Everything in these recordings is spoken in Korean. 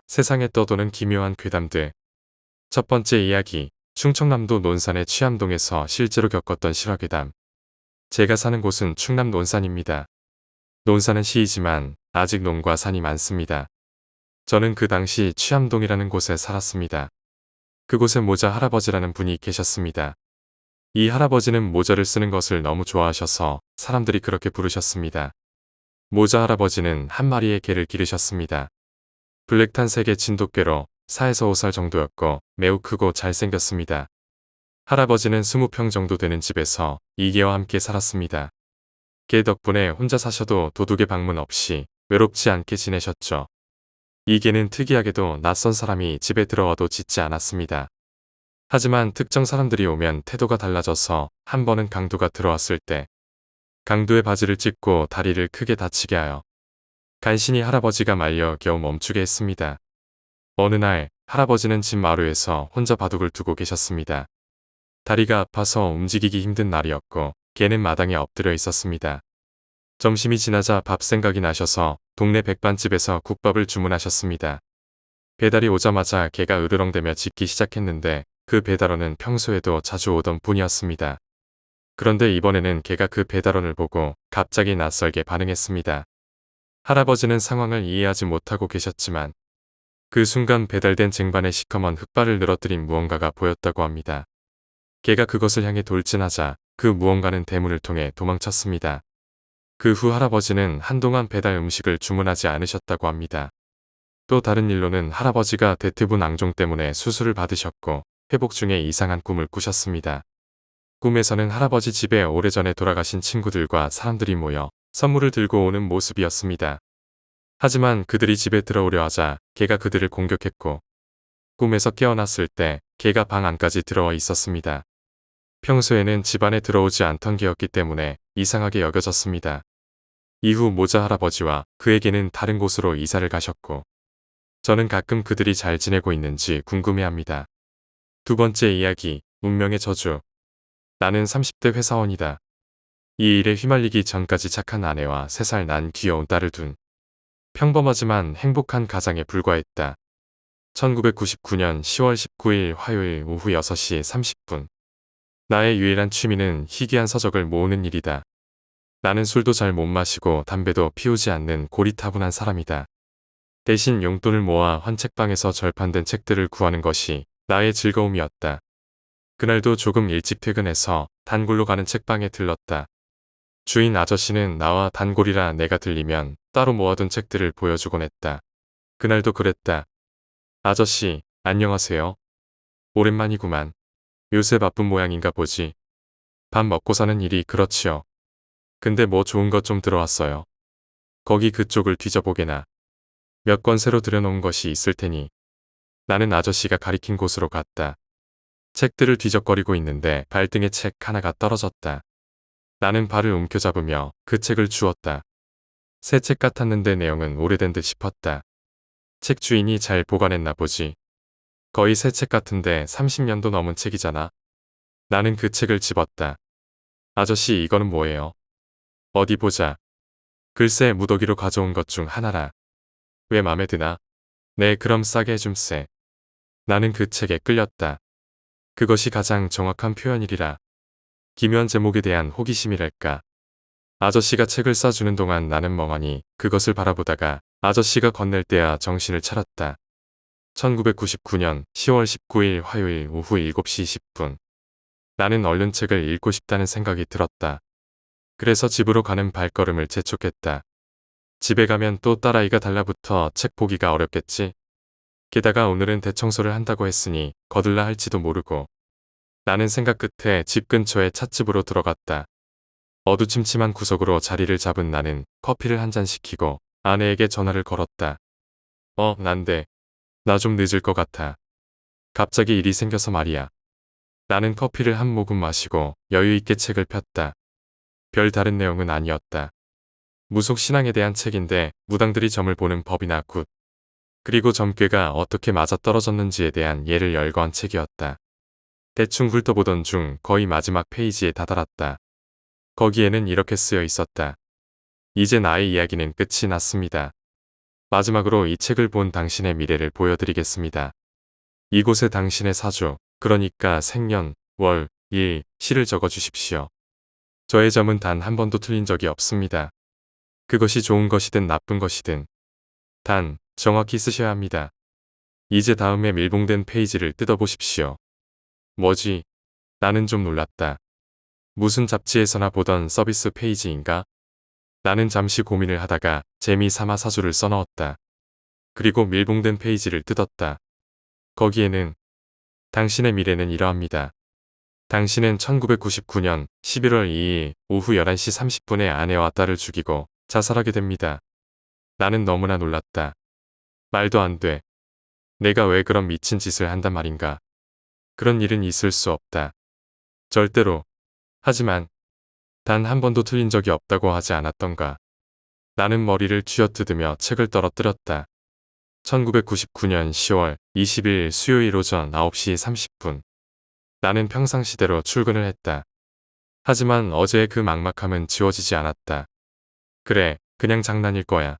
세상에 떠도는 기묘한 괴담들. 첫 번째 이야기, 충청남도 논산의 취암동에서 실제로 겪었던 실화괴담. 제가 사는 곳은 충남 논산입니다. 논산은 시이지만 아직 논과 산이 많습니다. 저는 그 당시 취암동이라는 곳에 살았습니다. 그곳에 모자 할아버지라는 분이 계셨습니다. 이 할아버지는 모자를 쓰는 것을 너무 좋아하셔서 사람들이 그렇게 부르셨습니다. 모자 할아버지는 한 마리의 개를 기르셨습니다. 블랙탄색의 진돗개로 4에서 5살 정도였고 매우 크고 잘생겼습니다. 할아버지는 20평 정도 되는 집에서 이 개와 함께 살았습니다. 개 덕분에 혼자 사셔도 도둑의 방문 없이 외롭지 않게 지내셨죠. 이 개는 특이하게도 낯선 사람이 집에 들어와도 짖지 않았습니다. 하지만 특정 사람들이 오면 태도가 달라져서 한 번은 강도가 들어왔을 때 강도의 바지를 찢고 다리를 크게 다치게 하여 간신히 할아버지가 말려 겨우 멈추게 했습니다. 어느 날 할아버지는 집 마루에서 혼자 바둑을 두고 계셨습니다. 다리가 아파서 움직이기 힘든 날이었고 개는 마당에 엎드려 있었습니다. 점심이 지나자 밥 생각이 나셔서 동네 백반집에서 국밥을 주문하셨습니다. 배달이 오자마자 개가 으르렁대며 짖기 시작했는데 그 배달원은 평소에도 자주 오던 분이었습니다. 그런데 이번에는 개가 그 배달원을 보고 갑자기 낯설게 반응했습니다. 할아버지는 상황을 이해하지 못하고 계셨지만 그 순간 배달된 쟁반에 시커먼 흙발을 늘어뜨린 무언가가 보였다고 합니다. 개가 그것을 향해 돌진하자 그 무언가는 대문을 통해 도망쳤습니다. 그 후 할아버지는 한동안 배달 음식을 주문하지 않으셨다고 합니다. 또 다른 일로는 할아버지가 대퇴부 낭종 때문에 수술을 받으셨고 회복 중에 이상한 꿈을 꾸셨습니다. 꿈에서는 할아버지 집에 오래전에 돌아가신 친구들과 사람들이 모여 선물을 들고 오는 모습이었습니다. 하지만 그들이 집에 들어오려 하자 개가 그들을 공격했고 꿈에서 깨어났을 때 개가 방 안까지 들어와 있었습니다. 평소에는 집 안에 들어오지 않던 개였기 때문에 이상하게 여겨졌습니다. 이후 모자 할아버지와 그에게는 다른 곳으로 이사를 가셨고 저는 가끔 그들이 잘 지내고 있는지 궁금해합니다. 두 번째 이야기, 운명의 저주. 나는 30대 회사원이다. 이 일에 휘말리기 전까지 착한 아내와 3살 난 귀여운 딸을 둔 평범하지만 행복한 가장에 불과했다. 1999년 10월 19일 화요일 오후 6시 30분. 나의 유일한 취미는 희귀한 서적을 모으는 일이다. 나는 술도 잘 못 마시고 담배도 피우지 않는 고리타분한 사람이다. 대신 용돈을 모아 헌책방에서 절판된 책들을 구하는 것이 나의 즐거움이었다. 그날도 조금 일찍 퇴근해서 단골로 가는 책방에 들렀다. 주인 아저씨는 나와 단골이라 내가 들리면 따로 모아둔 책들을 보여주곤 했다. 그날도 그랬다. 아저씨, 안녕하세요. 오랜만이구만. 요새 바쁜 모양인가 보지. 밥 먹고 사는 일이 그렇지요. 근데 뭐 좋은 것 좀 들어왔어요. 거기 그쪽을 뒤져보게나. 몇 권 새로 들여놓은 것이 있을 테니. 나는 아저씨가 가리킨 곳으로 갔다. 책들을 뒤적거리고 있는데 발등에 책 하나가 떨어졌다. 나는 발을 움켜잡으며 그 책을 주웠다. 새 책 같았는데 내용은 오래된 듯 싶었다. 책 주인이 잘 보관했나 보지. 거의 새 책 같은데 30년도 넘은 책이잖아. 나는 그 책을 집었다. 아저씨 이거는 뭐예요? 어디 보자. 글쎄 무더기로 가져온 것 중 하나라. 왜 맘에 드나? 네 그럼 싸게 해줌세. 나는 그 책에 끌렸다. 그것이 가장 정확한 표현이리라. 기묘한 제목에 대한 호기심이랄까. 아저씨가 책을 싸주는 동안 나는 멍하니 그것을 바라보다가 아저씨가 건넬 때야 정신을 차렸다. 1999년 10월 19일 화요일 오후 7시 10분. 나는 얼른 책을 읽고 싶다는 생각이 들었다. 그래서 집으로 가는 발걸음을 재촉했다. 집에 가면 또 딸아이가 달라붙어 책 보기가 어렵겠지. 게다가 오늘은 대청소를 한다고 했으니 거들라 할지도 모르고. 나는 생각 끝에 집 근처의 찻집으로 들어갔다. 어두침침한 구석으로 자리를 잡은 나는 커피를 한 잔 시키고 아내에게 전화를 걸었다. 난데. 나 좀 늦을 것 같아. 갑자기 일이 생겨서 말이야. 나는 커피를 한 모금 마시고 여유있게 책을 폈다. 별 다른 내용은 아니었다. 무속신앙에 대한 책인데 무당들이 점을 보는 법이나 굿. 그리고 점괘가 어떻게 맞아떨어졌는지에 대한 예를 열거한 책이었다. 대충 훑어보던 중 거의 마지막 페이지에 다다랐다. 거기에는 이렇게 쓰여 있었다. 이제 나의 이야기는 끝이 났습니다. 마지막으로 이 책을 본 당신의 미래를 보여드리겠습니다. 이곳에 당신의 사주, 그러니까 생년, 월, 일, 시를 적어 주십시오. 저의 점은 단 한 번도 틀린 적이 없습니다. 그것이 좋은 것이든 나쁜 것이든 단 정확히 쓰셔야 합니다. 이제 다음에 밀봉된 페이지를 뜯어보십시오. 뭐지? 나는 좀 놀랐다. 무슨 잡지에서나 보던 서비스 페이지인가? 나는 잠시 고민을 하다가 재미삼아 사주를 써넣었다. 그리고 밀봉된 페이지를 뜯었다. 거기에는 당신의 미래는 이러합니다. 당신은 1999년 11월 2일 오후 11시 30분에 아내와 딸을 죽이고 자살하게 됩니다. 나는 너무나 놀랐다. 말도 안 돼. 내가 왜 그런 미친 짓을 한단 말인가. 그런 일은 있을 수 없다. 절대로. 하지만 단 한 번도 틀린 적이 없다고 하지 않았던가. 나는 머리를 쥐어뜯으며 책을 떨어뜨렸다. 1999년 10월 20일 수요일 오전 9시 30분. 나는 평상시대로 출근을 했다. 하지만 어제의 그 막막함은 지워지지 않았다. 그래, 그냥 장난일 거야.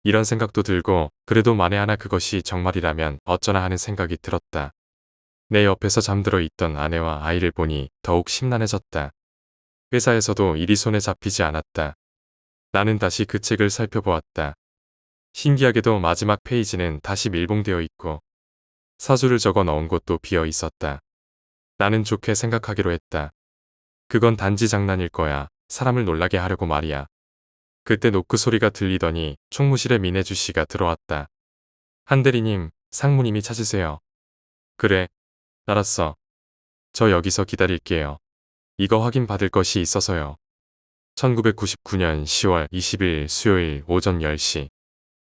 이런 생각도 들고 그래도 만에 하나 그것이 정말이라면 어쩌나 하는 생각이 들었다. 내 옆에서 잠들어 있던 아내와 아이를 보니 더욱 심란해졌다. 회사에서도 일이 손에 잡히지 않았다. 나는 다시 그 책을 살펴보았다. 신기하게도 마지막 페이지는 다시 밀봉되어 있고 사주를 적어 넣은 곳도 비어 있었다. 나는 좋게 생각하기로 했다. 그건 단지 장난일 거야. 사람을 놀라게 하려고 말이야. 그때 노크 소리가 들리더니 총무실에 민혜주 씨가 들어왔다. 한 대리님, 상무님이 찾으세요. 그래, 알았어. 저 여기서 기다릴게요. 이거 확인 받을 것이 있어서요. 1999년 10월 20일 수요일 오전 10시.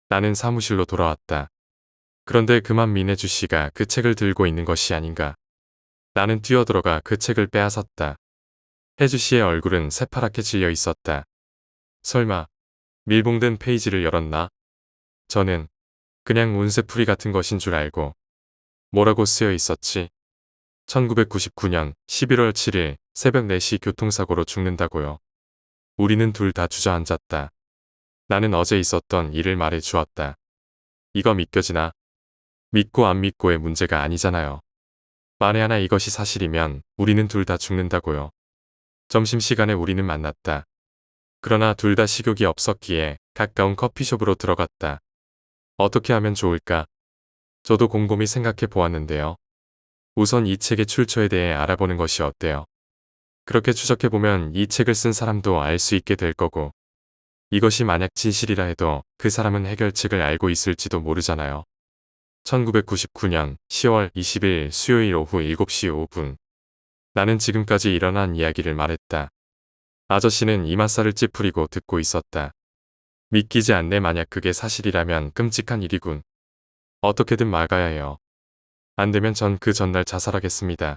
나는 사무실로 돌아왔다. 그런데 그만 민혜주 씨가 그 책을 들고 있는 것이 아닌가. 나는 뛰어들어가 그 책을 빼앗았다. 혜주 씨의 얼굴은 새파랗게 질려 있었다. 설마 밀봉된 페이지를 열었나? 저는 그냥 운세풀이 같은 것인 줄 알고. 뭐라고 쓰여 있었지? 1999년 11월 7일 새벽 4시 교통사고로 죽는다고요. 우리는 둘 다 주저앉았다. 나는 어제 있었던 일을 말해 주었다. 이거 믿겨지나? 믿고 안 믿고의 문제가 아니잖아요. 만에 하나 이것이 사실이면 우리는 둘 다 죽는다고요. 점심시간에 우리는 만났다. 그러나 둘 다 식욕이 없었기에 가까운 커피숍으로 들어갔다. 어떻게 하면 좋을까? 저도 곰곰이 생각해 보았는데요. 우선 이 책의 출처에 대해 알아보는 것이 어때요? 그렇게 추적해보면 이 책을 쓴 사람도 알 수 있게 될 거고, 이것이 만약 진실이라 해도 그 사람은 해결책을 알고 있을지도 모르잖아요. 1999년 10월 20일 수요일 오후 7시 5분. 나는 지금까지 일어난 이야기를 말했다. 아저씨는 이맛살을 찌푸리고 듣고 있었다. 믿기지 않네. 만약 그게 사실이라면 끔찍한 일이군. 어떻게든 막아야 해요. 안 되면 전 그 전날 자살하겠습니다.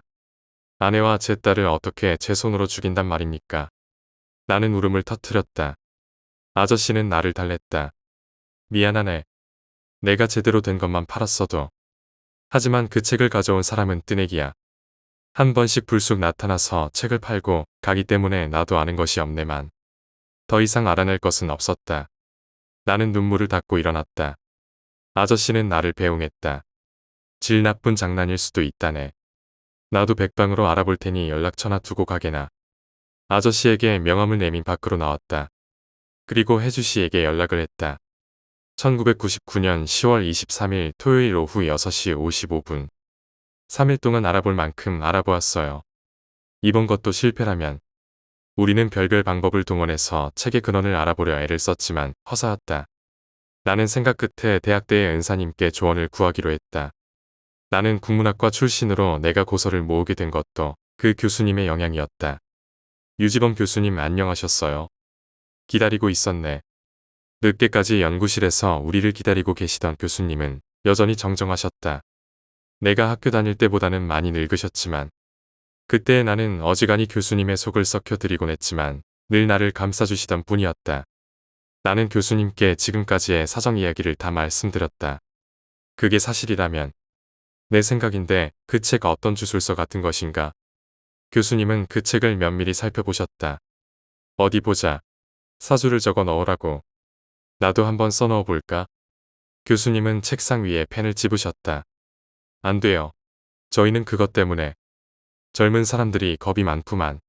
아내와 제 딸을 어떻게 제 손으로 죽인단 말입니까? 나는 울음을 터뜨렸다. 아저씨는 나를 달랬다. 미안하네. 내가 제대로 된 것만 팔았어도. 하지만 그 책을 가져온 사람은 뜨내기야. 한 번씩 불쑥 나타나서 책을 팔고 가기 때문에 나도 아는 것이 없네만. 더 이상 알아낼 것은 없었다. 나는 눈물을 닦고 일어났다. 아저씨는 나를 배웅했다. 질 나쁜 장난일 수도 있다네. 나도 백방으로 알아볼 테니 연락처나 두고 가게나. 아저씨에게 명함을 내민 밖으로 나왔다. 그리고 혜주 씨에게 연락을 했다. 1999년 10월 23일 토요일 오후 6시 55분. 3일 동안 알아볼 만큼 알아보았어요. 이번 것도 실패라면 우리는 별별 방법을 동원해서 책의 근원을 알아보려 애를 썼지만 허사였다. 나는 생각 끝에 대학대의 은사님께 조언을 구하기로 했다. 나는 국문학과 출신으로 내가 고서를 모으게 된 것도 그 교수님의 영향이었다. 유지범 교수님 안녕하셨어요. 기다리고 있었네. 늦게까지 연구실에서 우리를 기다리고 계시던 교수님은 여전히 정정하셨다. 내가 학교 다닐 때보다는 많이 늙으셨지만 그때 나는 어지간히 교수님의 속을 썩혀드리곤 했지만 늘 나를 감싸주시던 분이었다. 나는 교수님께 지금까지의 사정 이야기를 다 말씀드렸다. 그게 사실이라면 내 생각인데 그 책 어떤 주술서 같은 것인가? 교수님은 그 책을 면밀히 살펴보셨다. 어디 보자. 사주를 적어 넣으라고. 나도 한번 써넣어 볼까? 교수님은 책상 위에 펜을 집으셨다. 안 돼요. 저희는 그것 때문에. 젊은 사람들이 겁이 많구만.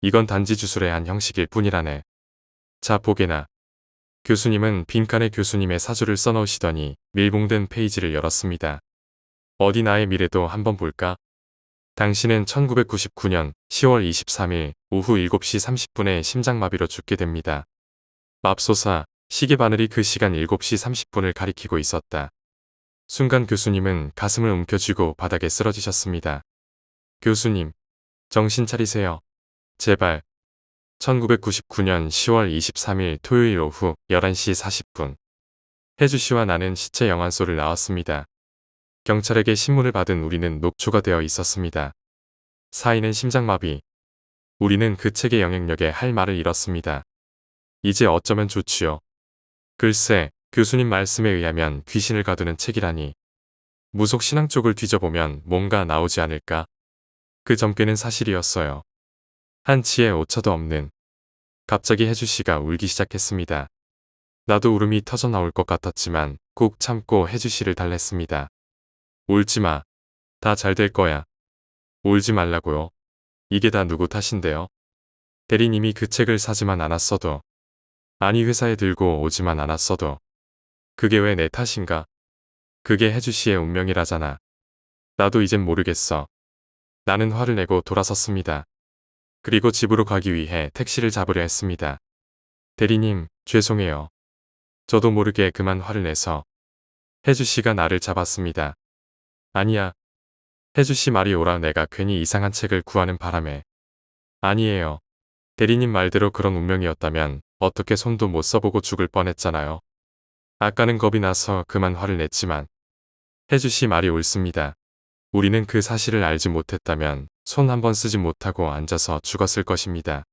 이건 단지 주술의 한 형식일 뿐이라네. 자, 보게나. 교수님은 빈칸에 교수님의 사주를 써넣으시더니 밀봉된 페이지를 열었습니다. 어디 나의 미래도 한번 볼까? 당신은 1999년 10월 23일 오후 7시 30분에 심장마비로 죽게 됩니다. 맙소사, 시계 바늘이 그 시간 7시 30분을 가리키고 있었다. 순간 교수님은 가슴을 움켜쥐고 바닥에 쓰러지셨습니다. 교수님, 정신 차리세요. 제발. 1999년 10월 23일 토요일 오후 11시 40분. 혜주 씨와 나는 시체 영안소를 나왔습니다. 경찰에게 신문을 받은 우리는 녹초가 되어 있었습니다. 사인은 심장마비. 우리는 그 책의 영향력에 할 말을 잃었습니다. 이제 어쩌면 좋지요. 글쎄, 교수님 말씀에 의하면 귀신을 가두는 책이라니. 무속 신앙 쪽을 뒤져보면 뭔가 나오지 않을까? 그 점괘는 사실이었어요. 한치의 오차도 없는. 갑자기 혜주 씨가 울기 시작했습니다. 나도 울음이 터져 나올 것 같았지만 꾹 참고 혜주 씨를 달랬습니다. 울지 마. 다 잘 될 거야. 울지 말라고요. 이게 다 누구 탓인데요? 대리님이 그 책을 사지만 않았어도, 아니 회사에 들고 오지만 않았어도, 그게 왜 내 탓인가? 그게 혜주 씨의 운명이라잖아. 나도 이젠 모르겠어. 나는 화를 내고 돌아섰습니다. 그리고 집으로 가기 위해 택시를 잡으려 했습니다. 대리님, 죄송해요. 저도 모르게 그만 화를 내서. 혜주 씨가 나를 잡았습니다. 아니야. 혜주 씨 말이 오라 내가 괜히 이상한 책을 구하는 바람에. 아니에요. 대리님 말대로 그런 운명이었다면 어떻게 손도 못 써보고 죽을 뻔했잖아요. 아까는 겁이 나서 그만 화를 냈지만. 혜주 씨 말이 옳습니다. 우리는 그 사실을 알지 못했다면 손 한 번 쓰지 못하고 앉아서 죽었을 것입니다.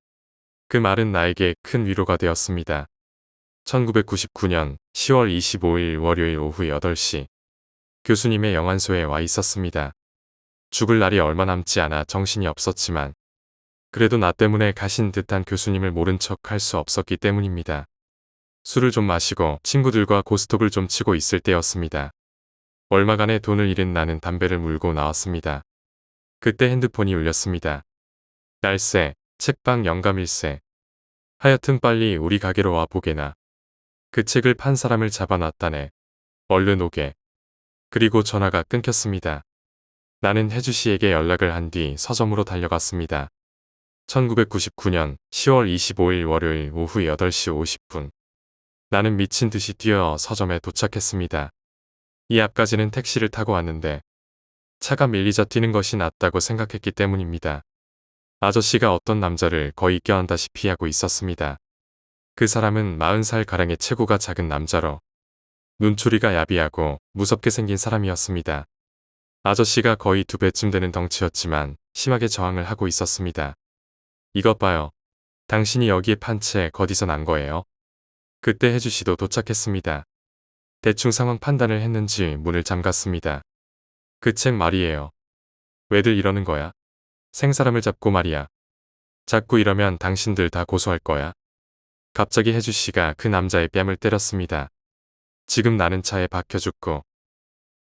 그 말은 나에게 큰 위로가 되었습니다. 1999년 10월 25일 월요일 오후 8시. 교수님의 영안소에 와 있었습니다. 죽을 날이 얼마 남지 않아 정신이 없었지만 그래도 나 때문에 가신 듯한 교수님을 모른 척 할 수 없었기 때문입니다. 술을 좀 마시고 친구들과 고스톱을 좀 치고 있을 때였습니다. 얼마간의 돈을 잃은 나는 담배를 물고 나왔습니다. 그때 핸드폰이 울렸습니다. 날세, 책방 영감일세. 하여튼 빨리 우리 가게로 와 보게나. 그 책을 판 사람을 잡아놨다네. 얼른 오게. 그리고 전화가 끊겼습니다. 나는 혜주 씨에게 연락을 한 뒤 서점으로 달려갔습니다. 1999년 10월 25일 월요일 오후 8시 50분. 나는 미친 듯이 뛰어 서점에 도착했습니다. 이 앞까지는 택시를 타고 왔는데 차가 밀리자 뛰는 것이 낫다고 생각했기 때문입니다. 아저씨가 어떤 남자를 거의 껴안다시피 하고 있었습니다. 그 사람은 40살가량의 체구가 작은 남자로 눈초리가 야비하고 무섭게 생긴 사람이었습니다. 아저씨가 거의 2배쯤 되는 덩치였지만 심하게 저항을 하고 있었습니다. 이것 봐요. 당신이 여기에 판 채 거디서 난 거예요? 그때 혜주 씨도 도착했습니다. 대충 상황 판단을 했는지 문을 잠갔습니다. 그 책 말이에요. 왜들 이러는 거야? 생사람을 잡고 말이야. 자꾸 이러면 당신들 다 고소할 거야. 갑자기 혜주 씨가 그 남자의 뺨을 때렸습니다. 지금 나는 차에 박혀 죽고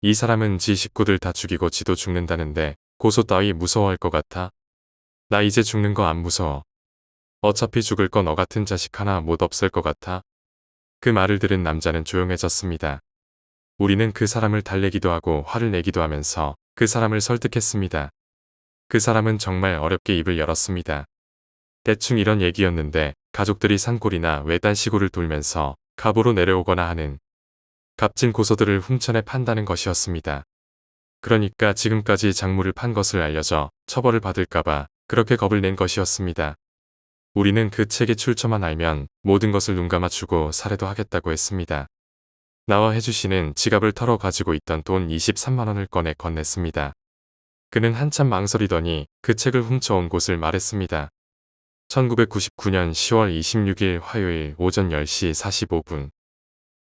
이 사람은 지 식구들 다 죽이고 지도 죽는다는데 고소 따위 무서워할 것 같아? 나 이제 죽는 거 안 무서워. 어차피 죽을 거 너 같은 자식 하나 못 없을 것 같아? 그 말을 들은 남자는 조용해졌습니다. 우리는 그 사람을 달래기도 하고 화를 내기도 하면서 그 사람을 설득했습니다. 그 사람은 정말 어렵게 입을 열었습니다. 대충 이런 얘기였는데 가족들이 산골이나 외딴 시골을 돌면서 갑으로 내려오거나 하는 값진 고소들을 훔쳐내 판다는 것이었습니다. 그러니까 지금까지 작물을 판 것을 알려져 처벌을 받을까봐 그렇게 겁을 낸 것이었습니다. 우리는 그 책의 출처만 알면 모든 것을 눈감아주고 살해도 하겠다고 했습니다. 나와 혜주 씨는 지갑을 털어 가지고 있던 돈 23만 원을 꺼내 건넸습니다. 그는 한참 망설이더니 그 책을 훔쳐온 곳을 말했습니다. 1999년 10월 26일 화요일 오전 10시 45분.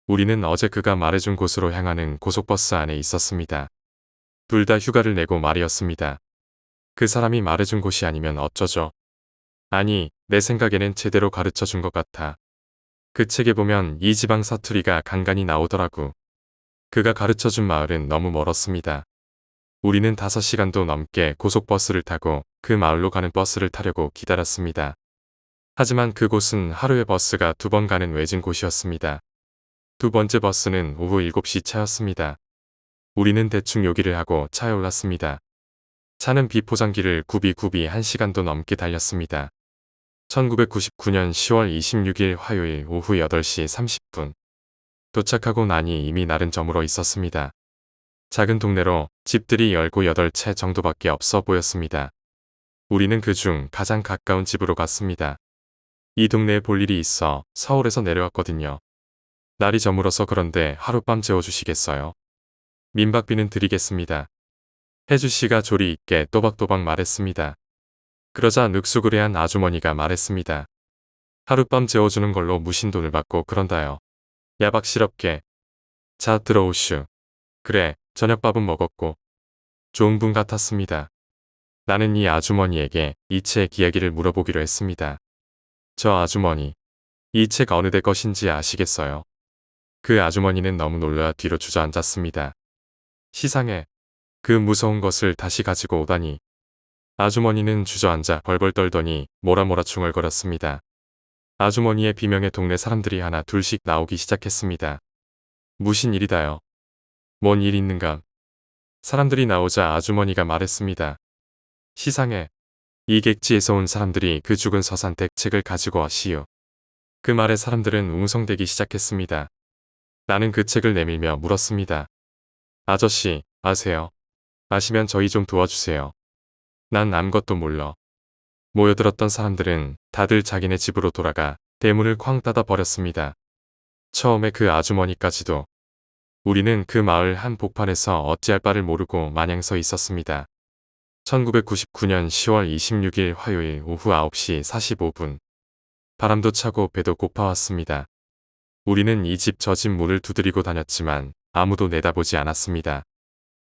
우리는 어제 그가 말해준 곳으로 향하는 고속버스 안에 있었습니다. 둘 다 휴가를 내고 말이었습니다. 그 사람이 말해준 곳이 아니면 어쩌죠? 아니, 내 생각에는 제대로 가르쳐준 것 같아. 그 책에 보면 이 지방 사투리가 간간히 나오더라고. 그가 가르쳐준 마을은 너무 멀었습니다. 우리는 5시간도 넘게 고속버스를 타고 그 마을로 가는 버스를 타려고 기다렸습니다. 하지만 그곳은 하루에 버스가 2번 가는 외진 곳이었습니다. 두 번째 버스는 오후 7시 차였습니다. 우리는 대충 요기를 하고 차에 올랐습니다. 차는 비포장길을 굽이굽이 1시간도 넘게 달렸습니다. 1999년 10월 26일 화요일 오후 8시 30분. 도착하고 나니 이미 날은 저물어 있었습니다. 작은 동네로 집들이 17채 정도밖에 없어 보였습니다. 우리는 그중 가장 가까운 집으로 갔습니다. 이 동네에 볼 일이 있어 서울에서 내려왔거든요. 날이 저물어서 그런데 하룻밤 재워주시겠어요? 민박비는 드리겠습니다. 혜주 씨가 조리 있게 또박또박 말했습니다. 그러자 늑수그레한 아주머니가 말했습니다. 하룻밤 재워주는 걸로 무신돈을 받고 그런다요. 야박스럽게. 자 들어오슈. 그래, 저녁밥은 먹었고. 좋은 분 같았습니다. 나는 이 아주머니에게 이 책 이야기를 물어보기로 했습니다. 저 아주머니, 이 책 어느 데 것인지 아시겠어요? 그 아주머니는 너무 놀라 뒤로 주저앉았습니다. 시상에 그 무서운 것을 다시 가지고 오다니. 아주머니는 주저앉아 벌벌 떨더니 모라모라 중얼거렸습니다. 아주머니의 비명에 동네 사람들이 하나 둘씩 나오기 시작했습니다. 무슨 일이다요? 뭔 일 있는가? 사람들이 나오자 아주머니가 말했습니다. 시상에 이 객지에서 온 사람들이 그 죽은 서산댁 책을 가지고 왔시오. 그 말에 사람들은 웅성대기 시작했습니다. 나는 그 책을 내밀며 물었습니다. 아저씨, 아세요? 아시면 저희 좀 도와주세요. 난 아무것도 몰라. 모여들었던 사람들은 다들 자기네 집으로 돌아가 대문을 쾅 닫아 버렸습니다. 처음에 그 아주머니까지도. 우리는 그 마을 한 복판에서 어찌할 바를 모르고 마냥 서 있었습니다. 1999년 10월 26일 화요일 오후 9시 45분. 바람도 차고 배도 고파왔습니다. 우리는 이 집 저 집 문을 두드리고 다녔지만 아무도 내다보지 않았습니다.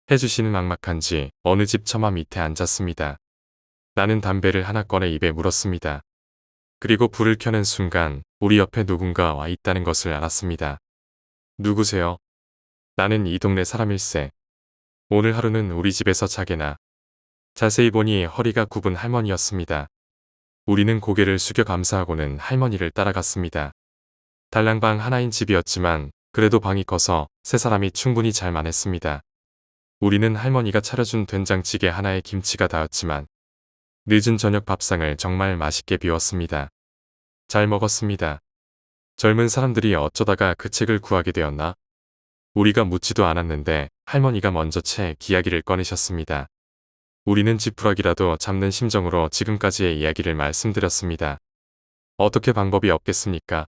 혜주 씨는 막막한지 어느 집 처마 밑에 앉았습니다. 나는 담배를 하나 꺼내 입에 물었습니다. 그리고 불을 켜는 순간 우리 옆에 누군가 와 있다는 것을 알았습니다. 누구세요? 나는 이 동네 사람일세. 오늘 하루는 우리 집에서 자게나. 자세히 보니 허리가 굽은 할머니였습니다. 우리는 고개를 숙여 감사하고는 할머니를 따라갔습니다. 달랑방 하나인 집이었지만 그래도 방이 커서 세 사람이 충분히 잘 만했습니다. 우리는 할머니가 차려준 된장찌개 하나에 김치가 닿았지만 늦은 저녁 밥상을 정말 맛있게 비웠습니다. 잘 먹었습니다. 젊은 사람들이 어쩌다가 그 책을 구하게 되었나? 우리가 묻지도 않았는데 할머니가 먼저 책 이야기를 꺼내셨습니다. 우리는 지푸라기라도 잡는 심정으로 지금까지의 이야기를 말씀드렸습니다. 어떻게 방법이 없겠습니까?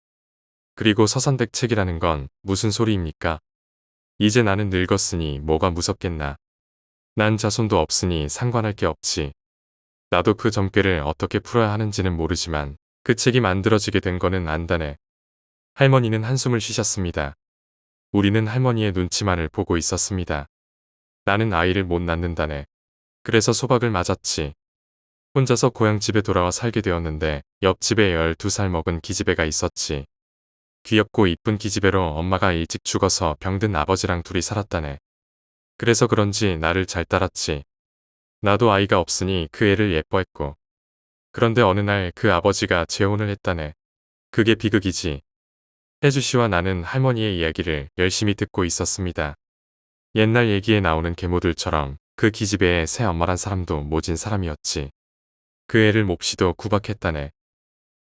그리고 서산댁 책이라는 건 무슨 소리입니까? 이제 나는 늙었으니 뭐가 무섭겠나. 난 자손도 없으니 상관할 게 없지. 나도 그 점괘를 어떻게 풀어야 하는지는 모르지만 그 책이 만들어지게 된 거는 안다네. 할머니는 한숨을 쉬셨습니다. 우리는 할머니의 눈치만을 보고 있었습니다. 나는 아이를 못 낳는다네. 그래서 소박을 맞았지. 혼자서 고향집에 돌아와 살게 되었는데 옆집에 12살 먹은 기집애가 있었지. 귀엽고 이쁜 기집애로 엄마가 일찍 죽어서 병든 아버지랑 둘이 살았다네. 그래서 그런지 나를 잘 따랐지. 나도 아이가 없으니 그 애를 예뻐했고. 그런데 어느 날 그 아버지가 재혼을 했다네. 그게 비극이지. 혜주 씨와 나는 할머니의 이야기를 열심히 듣고 있었습니다. 옛날 얘기에 나오는 계모들처럼 그 기집애의 새 엄마란 사람도 모진 사람이었지. 그 애를 몹시도 구박했다네.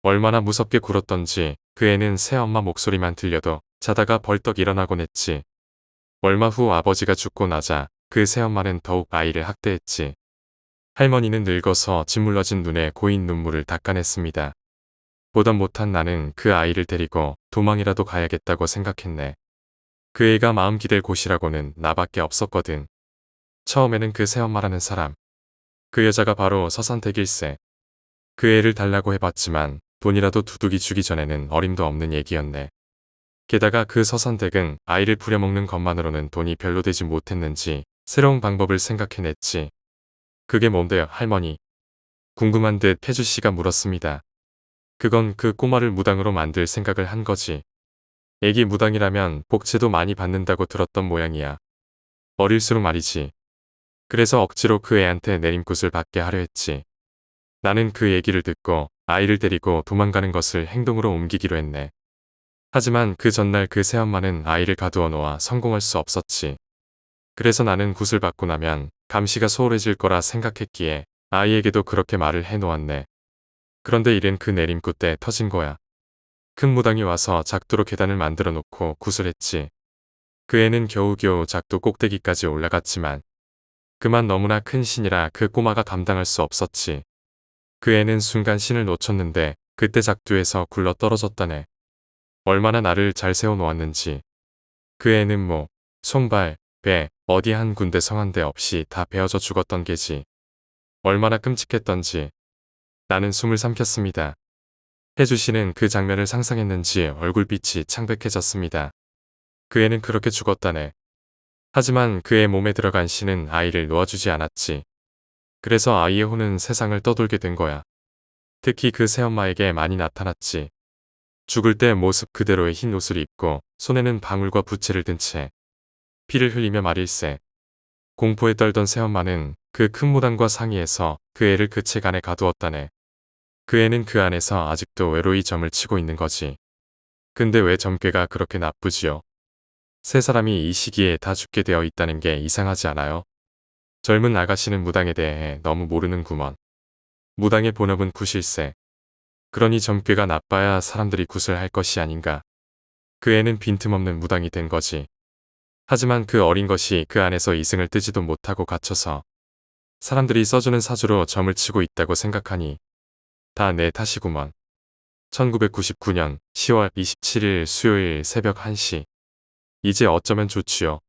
얼마나 무섭게 굴었던지 그 애는 새 엄마 목소리만 들려도 자다가 벌떡 일어나곤 했지. 얼마 후 아버지가 죽고 나자 그 새엄마는 더욱 아이를 학대했지. 할머니는 늙어서 짓물러진 눈에 고인 눈물을 닦아냈습니다. 보다 못한 나는 그 아이를 데리고 도망이라도 가야겠다고 생각했네. 그 애가 마음 기댈 곳이라고는 나밖에 없었거든. 처음에는 그 새엄마라는 사람. 그 여자가 바로 서산댁일세. 그 애를 달라고 해봤지만 돈이라도 두둑이 주기 전에는 어림도 없는 얘기였네. 게다가 그 서산댁은 아이를 부려먹는 것만으로는 돈이 별로 되지 못했는지 새로운 방법을 생각해냈지. 그게 뭔데요, 할머니? 궁금한 듯 혜주 씨가 물었습니다. 그건 그 꼬마를 무당으로 만들 생각을 한 거지. 애기 무당이라면 복채도 많이 받는다고 들었던 모양이야. 어릴수록 말이지. 그래서 억지로 그 애한테 내림굿을 받게 하려 했지. 나는 그 얘기를 듣고 아이를 데리고 도망가는 것을 행동으로 옮기기로 했네. 하지만 그 전날 그 새엄마는 아이를 가두어 놓아 성공할 수 없었지. 그래서 나는 굿을 받고 나면 감시가 소홀해질 거라 생각했기에 아이에게도 그렇게 말을 해놓았네. 그런데 일은 그 내림굿 때 터진 거야. 큰 무당이 와서 작두로 계단을 만들어 놓고 굿을 했지. 그 애는 겨우겨우 작두 꼭대기까지 올라갔지만 그만 너무나 큰 신이라 그 꼬마가 감당할 수 없었지. 그 애는 순간 신을 놓쳤는데 그때 작두에서 굴러 떨어졌다네. 얼마나 나를 잘 세워놓았는지. 그 애는 목, 손발, 배, 어디 한 군데 성한 데 없이 다 베어져 죽었던 게지. 얼마나 끔찍했던지. 나는 숨을 삼켰습니다. 혜주 씨는 그 장면을 상상했는지 얼굴빛이 창백해졌습니다. 그 애는 그렇게 죽었다네. 하지만 그의 몸에 들어간 신은 아이를 놓아주지 않았지. 그래서 아이의 혼은 세상을 떠돌게 된 거야. 특히 그 새엄마에게 많이 나타났지. 죽을 때 모습 그대로의 흰 옷을 입고 손에는 방울과 부채를 든 채 피를 흘리며 말일세. 공포에 떨던 새엄마는 그 큰 무당과 상의해서 그 애를 그 책 안에 가두었다네. 그 애는 그 안에서 아직도 외로이 점을 치고 있는 거지. 근데 왜 점괘가 그렇게 나쁘지요? 세 사람이 이 시기에 다 죽게 되어 있다는 게 이상하지 않아요? 젊은 아가씨는 무당에 대해 너무 모르는구먼. 무당의 본업은 굿일세. 그러니 점괘가 나빠야 사람들이 굿을 할 것이 아닌가. 그 애는 빈틈없는 무당이 된 거지. 하지만 그 어린 것이 그 안에서 이승을 뜨지도 못하고 갇혀서 사람들이 써주는 사주로 점을 치고 있다고 생각하니 다 내 탓이구먼. 1999년 10월 27일 수요일 새벽 1시. 이제 어쩌면 좋지요.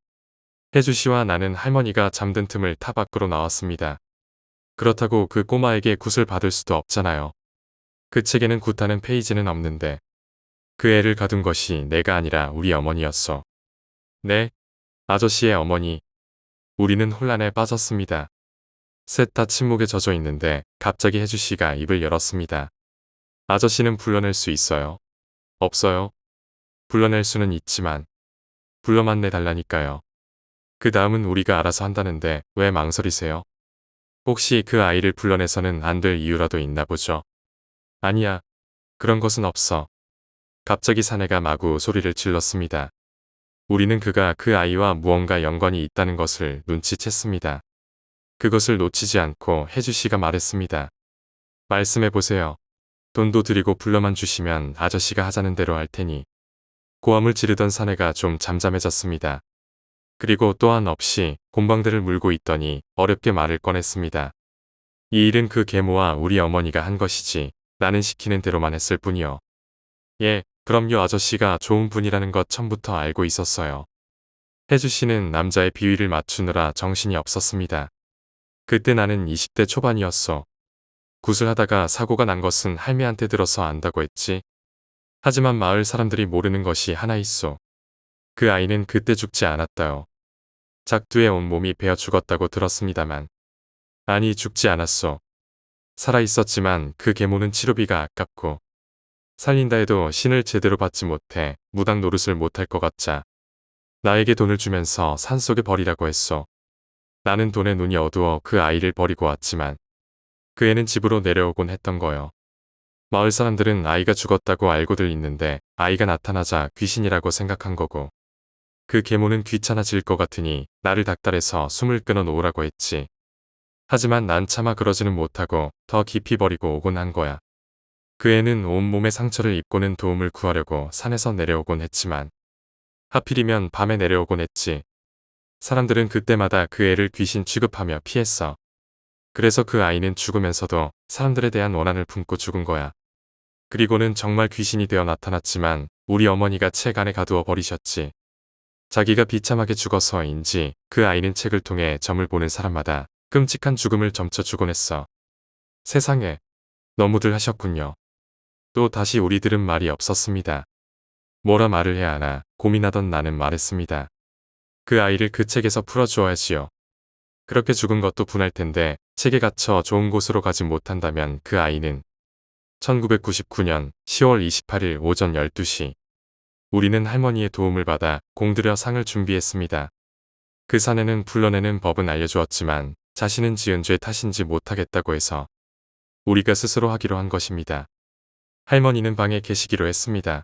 혜주 씨와 나는 할머니가 잠든 틈을 타 밖으로 나왔습니다. 그렇다고 그 꼬마에게 굿을 받을 수도 없잖아요. 그 책에는 굿하는 페이지는 없는데 그 애를 가둔 것이 내가 아니라 우리 어머니였어. 네, 아저씨의 어머니. 우리는 혼란에 빠졌습니다. 셋 다 침묵에 젖어 있는데 갑자기 혜주 씨가 입을 열었습니다. 아저씨는 불러낼 수 있어요? 없어요. 불러낼 수는 있지만 불러만 내달라니까요. 그 다음은 우리가 알아서 한다는데 왜 망설이세요? 혹시 그 아이를 불러내서는 안 될 이유라도 있나 보죠? 아니야. 그런 것은 없어. 갑자기 사내가 마구 소리를 질렀습니다. 우리는 그가 그 아이와 무언가 연관이 있다는 것을 눈치챘습니다. 그것을 놓치지 않고 혜주 씨가 말했습니다. 말씀해보세요. 돈도 드리고 불러만 주시면 아저씨가 하자는 대로 할 테니. 고함을 지르던 사내가 좀 잠잠해졌습니다. 그리고 또한 없이 곰방대를 물고 있더니 어렵게 말을 꺼냈습니다. 이 일은 그 계모와 우리 어머니가 한 것이지 나는 시키는 대로만 했을 뿐이요. 예, 그럼요. 아저씨가 좋은 분이라는 것 처음부터 알고 있었어요. 혜주 씨는 남자의 비위를 맞추느라 정신이 없었습니다. 그때 나는 20대 초반이었어. 굿을 하다가 사고가 난 것은 할매한테 들어서 안다고 했지. 하지만 마을 사람들이 모르는 것이 하나 있어. 그 아이는 그때 죽지 않았다요. 작두에 온몸이 베어 죽었다고 들었습니다만. 아니, 죽지 않았어. 살아있었지만 그 계모는 치료비가 아깝고 살린다 해도 신을 제대로 받지 못해 무당 노릇을 못할 것 같자 나에게 돈을 주면서 산속에 버리라고 했어. 나는 돈에 눈이 어두워 그 아이를 버리고 왔지만 그 애는 집으로 내려오곤 했던 거요. 마을 사람들은 아이가 죽었다고 알고들 있는데 아이가 나타나자 귀신이라고 생각한 거고 그 계모는 귀찮아질 것 같으니 나를 닥달해서 숨을 끊어 놓으라고 했지. 하지만 난 차마 그러지는 못하고 더 깊이 버리고 오곤 한 거야. 그 애는 온몸에 상처를 입고는 도움을 구하려고 산에서 내려오곤 했지만 하필이면 밤에 내려오곤 했지. 사람들은 그때마다 그 애를 귀신 취급하며 피했어. 그래서 그 아이는 죽으면서도 사람들에 대한 원한을 품고 죽은 거야. 그리고는 정말 귀신이 되어 나타났지만 우리 어머니가 책 안에 가두어 버리셨지. 자기가 비참하게 죽어서인지 그 아이는 책을 통해 점을 보는 사람마다 끔찍한 죽음을 점쳐 주곤 했어. 세상에, 너무들 하셨군요. 또 다시 우리들은 말이 없었습니다. 뭐라 말을 해야 하나 고민하던 나는 말했습니다. 그 아이를 그 책에서 풀어주어야지요. 그렇게 죽은 것도 분할 텐데 책에 갇혀 좋은 곳으로 가지 못한다면 그 아이는 1999년 10월 28일 오전 12시 우리는 할머니의 도움을 받아 공들여 상을 준비했습니다. 그 사내는 불러내는 법은 알려주었지만 자신은 지은 죄 탓인지 못하겠다고 해서 우리가 스스로 하기로 한 것입니다. 할머니는 방에 계시기로 했습니다.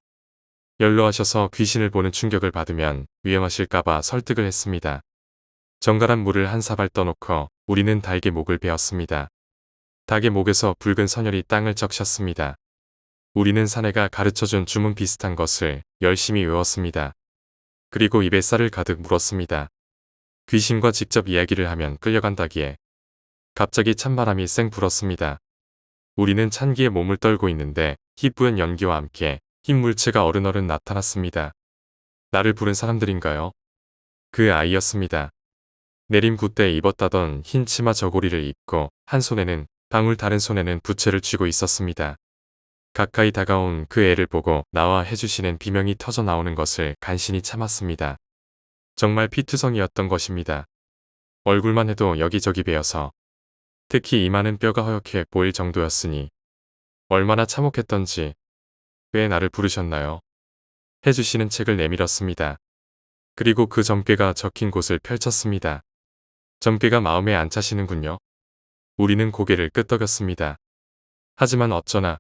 연로하셔서 귀신을 보는 충격을 받으면 위험하실까봐 설득을 했습니다. 정갈한 물을 한 사발 떠놓고 우리는 닭의 목을 베었습니다. 닭의 목에서 붉은 선혈이 땅을 적셨습니다. 우리는 사내가 가르쳐준 주문 비슷한 것을 열심히 외웠습니다. 그리고 입에 쌀을 가득 물었습니다. 귀신과 직접 이야기를 하면 끌려간다기에 갑자기 찬바람이 쌩 불었습니다. 우리는 찬기에 몸을 떨고 있는데 희뿌연 연기와 함께 흰 물체가 어른어른 나타났습니다. 나를 부른 사람들인가요? 그 아이였습니다. 내림 굿때 입었다던 흰 치마 저고리를 입고 한 손에는 방울 다른 손에는 부채를 쥐고 있었습니다. 가까이 다가온 그 애를 보고 나와 해주시는 비명이 터져 나오는 것을 간신히 참았습니다. 정말 피투성이었던 것입니다. 얼굴만 해도 여기저기 베어서 특히 이마는 뼈가 허옇게 보일 정도였으니 얼마나 참혹했던지. 왜 나를 부르셨나요? 해주시는 책을 내밀었습니다. 그리고 그 점괘가 적힌 곳을 펼쳤습니다. 점괘가 마음에 안 차시는군요. 우리는 고개를 끄덕였습니다. 하지만 어쩌나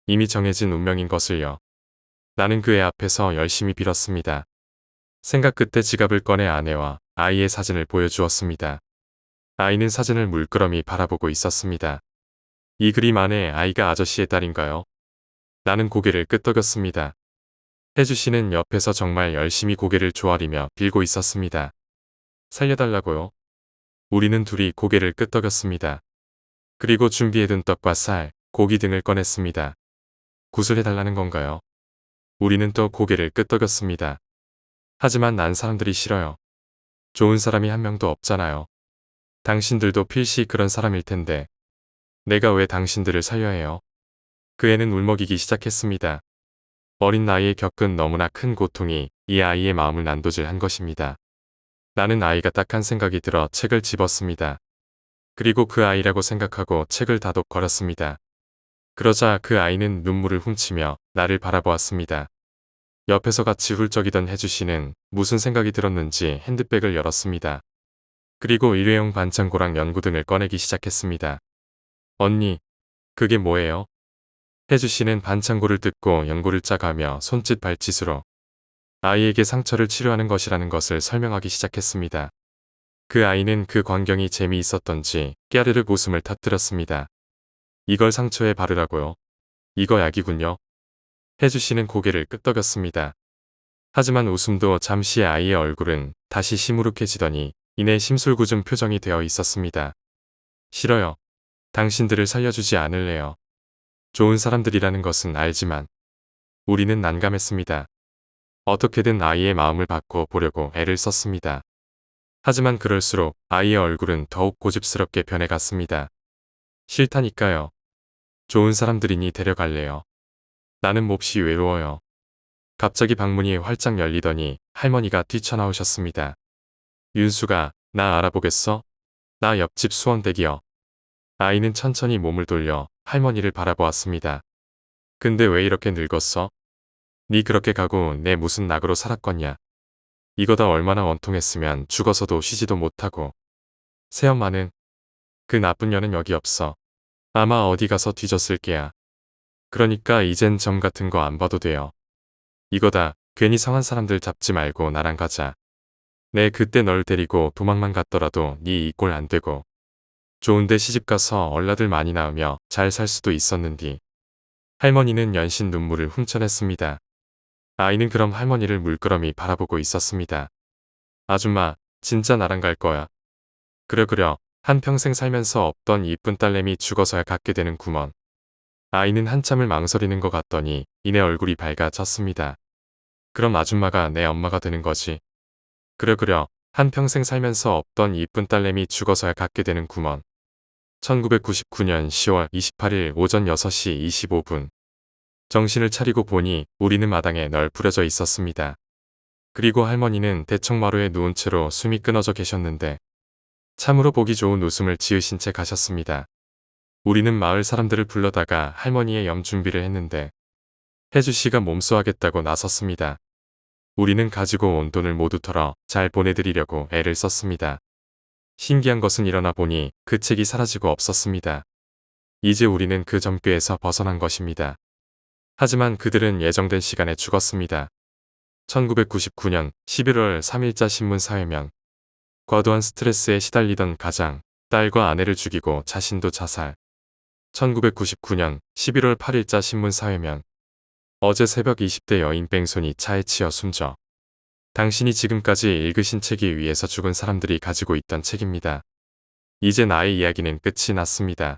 이미 정해진 운명인 것을요. 나는 그 애 앞에서 열심히 빌었습니다. 생각 끝에 지갑을 꺼내 아내와 아이의 사진을 보여주었습니다. 아이는 사진을 물끄러미 바라보고 있었습니다. 이 그림 안에 아이가 아저씨의 딸인가요? 나는 고개를 끄덕였습니다. 해주씨는 옆에서 정말 열심히 고개를 조아리며 빌고 있었습니다. 살려달라고요? 우리는 둘이 고개를 끄덕였습니다. 그리고 준비해둔 떡과 쌀, 고기 등을 꺼냈습니다. 굿을 해달라는 건가요? 우리는 또 고개를 끄덕였습니다. 하지만 난 사람들이 싫어요. 좋은 사람이 한 명도 없잖아요. 당신들도 필시 그런 사람일 텐데 내가 왜 당신들을 살려야 해요? 그 애는 울먹이기 시작했습니다. 어린 나이에 겪은 너무나 큰 고통이 이 아이의 마음을 난도질한 것입니다. 나는 아이가 딱한 생각이 들어 책을 집었습니다. 그리고 그 아이라고 생각하고 책을 다독거렸습니다. 그러자 그 아이는 눈물을 훔치며 나를 바라보았습니다. 옆에서 같이 훌쩍이던 해주씨는 무슨 생각이 들었는지 핸드백을 열었습니다. 그리고 일회용 반창고랑 연고 등을 꺼내기 시작했습니다. 언니, 그게 뭐예요? 해주씨는 반창고를 뜯고 연고를 짜가며 손짓 발짓으로 아이에게 상처를 치료하는 것이라는 것을 설명하기 시작했습니다. 그 아이는 그 광경이 재미있었던지 깨르륵 웃음을 터뜨렸습니다. 이걸 상처에 바르라고요? 이거 약이군요. 해주씨는 고개를 끄덕였습니다. 하지만 웃음도 잠시 아이의 얼굴은 다시 시무룩해지더니 이내 심술궂은 표정이 되어 있었습니다. 싫어요. 당신들을 살려주지 않을래요. 좋은 사람들이라는 것은 알지만 우리는 난감했습니다. 어떻게든 아이의 마음을 바꿔 보려고 애를 썼습니다. 하지만 그럴수록 아이의 얼굴은 더욱 고집스럽게 변해갔습니다. 싫다니까요. 좋은 사람들이니 데려갈래요. 나는 몹시 외로워요. 갑자기 방문이 활짝 열리더니 할머니가 뛰쳐나오셨습니다. 윤수가 나 알아보겠어? 나 옆집 수원댁이요. 아이는 천천히 몸을 돌려 할머니를 바라보았습니다. 근데 왜 이렇게 늙었어? 니 그렇게 가고 내 무슨 낙으로 살았겠냐. 이거다 얼마나 원통했으면 죽어서도 쉬지도 못하고. 새엄마는? 그 나쁜 년은 여기 없어. 아마 어디 가서 뒤졌을 게야. 그러니까 이젠 점 같은 거 안 봐도 돼요. 이거다 괜히 성한 사람들 잡지 말고 나랑 가자. 내 그때 널 데리고 도망만 갔더라도 니 이 꼴 안 되고. 좋은데 시집가서 얼라들 많이 낳으며 잘 살 수도 있었는디. 할머니는 연신 눈물을 훔쳐냈습니다. 아이는 그럼 할머니를 물끄러미 바라보고 있었습니다. 아줌마, 진짜 나랑 갈 거야. 그려. 한평생 살면서 없던 이쁜 딸내미 죽어서야 갖게 되는 구먼. 아이는 한참을 망설이는 것 같더니 이내 얼굴이 밝아졌습니다. 그럼 아줌마가 내 엄마가 되는 거지. 그려. 한평생 살면서 없던 이쁜 딸내미 죽어서야 갖게 되는 구먼. 1999년 10월 28일 오전 6시 25분. 정신을 차리고 보니 우리는 마당에 널브러져 있었습니다. 그리고 할머니는 대청마루에 누운 채로 숨이 끊어져 계셨는데 참으로 보기 좋은 웃음을 지으신 채 가셨습니다. 우리는 마을 사람들을 불러다가 할머니의 염 준비를 했는데 혜주씨가 몸쏘하겠다고 나섰습니다. 우리는 가지고 온 돈을 모두 털어 잘 보내드리려고 애를 썼습니다. 신기한 것은 일어나 보니 그 책이 사라지고 없었습니다. 이제 우리는 그 점괘에서 벗어난 것입니다. 하지만 그들은 예정된 시간에 죽었습니다. 1999년 11월 3일자 신문 사회면 과도한 스트레스에 시달리던 가장, 딸과 아내를 죽이고 자신도 자살. 1999년 11월 8일자 신문 사회면 어제 새벽 20대 여인 뺑소니 차에 치여 숨져. 당신이 지금까지 읽으신 책이 위에서 죽은 사람들이 가지고 있던 책입니다. 이제 나의 이야기는 끝이 났습니다.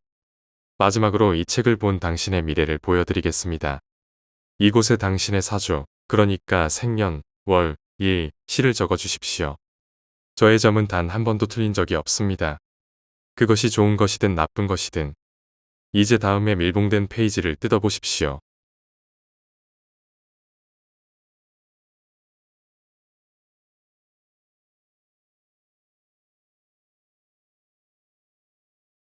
마지막으로 이 책을 본 당신의 미래를 보여드리겠습니다. 이곳에 당신의 사주, 그러니까 생년, 월, 일, 시를 적어주십시오. 저의 점은 단 한 번도 틀린 적이 없습니다. 그것이 좋은 것이든 나쁜 것이든. 이제 다음에 밀봉된 페이지를 뜯어보십시오.